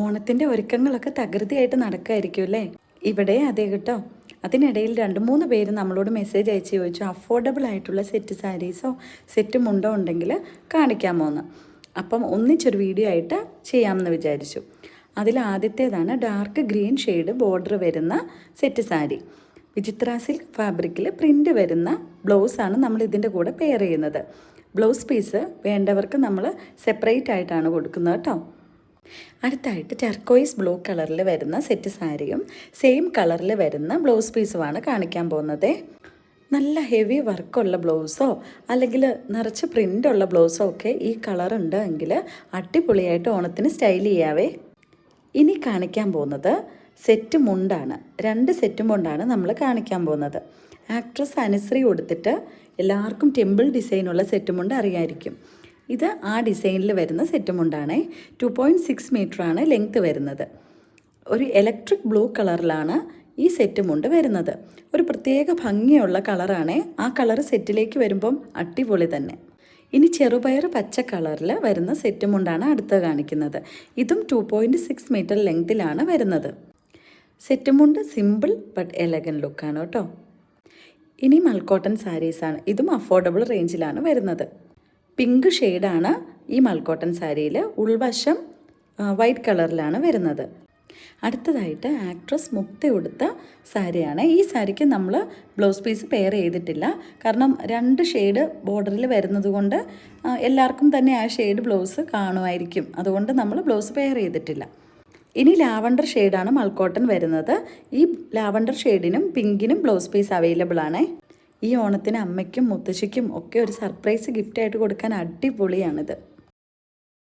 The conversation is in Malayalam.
ഓണത്തിൻ്റെ ഒരുക്കങ്ങളൊക്കെ തകൃതിയായിട്ട് നടക്കുമായിരിക്കും അല്ലേ? ഇവിടെ അതെ കേട്ടോ. അതിനിടയിൽ 2-3 പേര് നമ്മളോട് മെസ്സേജ് അയച്ച് ചോദിച്ചു അഫോർഡബിൾ ആയിട്ടുള്ള സെറ്റ് സാരീസോ സെറ്റ് മുണ്ടോ ഉണ്ടെങ്കിൽ കാണിക്കാമോ എന്ന്. അപ്പം ഒന്നിച്ചൊരു വീഡിയോ ആയിട്ട് ചെയ്യാമെന്ന് വിചാരിച്ചു. അതിൽ ആദ്യത്തേതാണ് ഡാർക്ക് ഗ്രീൻ ഷെയ്ഡ് ബോർഡർ വരുന്ന സെറ്റ് സാരി. വിചിത്ര സിൽക്ക് ഫാബ്രിക്കിൽ പ്രിൻ്റ് വരുന്ന ബ്ലൗസാണ് നമ്മൾ ഇതിൻ്റെ കൂടെ പെയർ ചെയ്യുന്നത്. ബ്ലൗസ് പീസ് വേണ്ടവർക്ക് നമ്മൾ സെപ്പറേറ്റ് ആയിട്ടാണ് കൊടുക്കുന്നത് കേട്ടോ. അടുത്തായിട്ട് ടർക്കോയിസ് ബ്ലൂ കളറിൽ വരുന്ന സെറ്റ് സാരിയും സെയിം കളറിൽ വരുന്ന ബ്ലൗസ് പീസുമാണ് കാണിക്കാൻ പോകുന്നത്. നല്ല ഹെവി വർക്കുള്ള ബ്ലൗസോ അല്ലെങ്കിൽ നിറച്ച് പ്രിൻ്റുള്ള ബ്ലൗസോ ഒക്കെ ഈ കളർ ഉണ്ടെങ്കിൽ അടിപൊളിയായിട്ട് ഓണത്തിന് സ്റ്റൈൽ ചെയ്യാവേ. ഇനി കാണിക്കാൻ പോകുന്നത് സെറ്റ് മുണ്ടാണ്. 2 സെറ്റ് മുണ്ടാണ് നമ്മൾ കാണിക്കാൻ പോകുന്നത്. ആക്ട്രസ് അനുശ്രീ കൊടുത്തിട്ട് എല്ലാവർക്കും ടെമ്പിൾ ഡിസൈനുള്ള സെറ്റ് മുണ്ട് അറിയായിരിക്കും. ഇത് ആ ഡിസൈനിൽ വരുന്ന സെറ്റ് മുണ്ടാണ്. 2.6 മീറ്ററാണ് ലെങ്ത്ത് വരുന്നത്. ഒരു ഇലക്ട്രിക് ബ്ലൂ കളറിലാണ് ഈ സെറ്റ് മുണ്ട് വരുന്നത്. ഒരു പ്രത്യേക ഭംഗിയുള്ള കളറാണ്. ആ കളർ സെറ്റിലേക്ക് വരുമ്പം അടിപൊളി തന്നെ. ഇനി ചെറുപയർ പച്ച കളറിൽ വരുന്ന സെറ്റ് മുണ്ടാണ് അടുത്ത് കാണിക്കുന്നത്. ഇതും 2.6 മീറ്റർ ലെങ്ത്തിലാണ് വരുന്നത്. സെറ്റ് മുണ്ട് സിമ്പിൾ ബട്ട് എലഗൻ ലുക്കാണ് കേട്ടോ. ഇനി മൽക്കോട്ടൺ സാരീസാണ്. ഇതും അഫോർഡബിൾ റേഞ്ചിലാണ് വരുന്നത്. പിങ്ക് ഷെയ്ഡാണ് ഈ മൽക്കോട്ടൺ സാരിയിൽ. ഉൾവശം വൈറ്റ് കളറിലാണ് വരുന്നത്. അടുത്തതായിട്ട് ആക്ട്രസ് മുക്തി ഉടുത്ത സാരിയാണ്. ഈ സാരിക്ക് നമ്മൾ ബ്ലൗസ് പീസ് പെയർ ചെയ്തിട്ടില്ല. കാരണം 2 ഷെയ്ഡ് ബോർഡറിൽ വരുന്നത് കൊണ്ട് എല്ലാവർക്കും തന്നെ ആ ഷെയ്ഡ് ബ്ലൗസ് കാണുമായിരിക്കും. അതുകൊണ്ട് നമ്മൾ ബ്ലൗസ് പെയർ ചെയ്തിട്ടില്ല. ഇനി ലാവണ്ടർ ഷെയ്ഡാണ് മൽക്കോട്ടൺ വരുന്നത്. ഈ ലാവണ്ടർ ഷെയ്ഡിനും പിങ്കിനും ബ്ലൗസ് പീസ് അവൈലബിൾ ആണ്. ഈ ഓണത്തിന് അമ്മയ്ക്കും മുത്തശ്ശിക്കും ഒക്കെ ഒരു സർപ്രൈസ് ഗിഫ്റ്റായിട്ട് കൊടുക്കാൻ അടിപൊളിയാണിത്.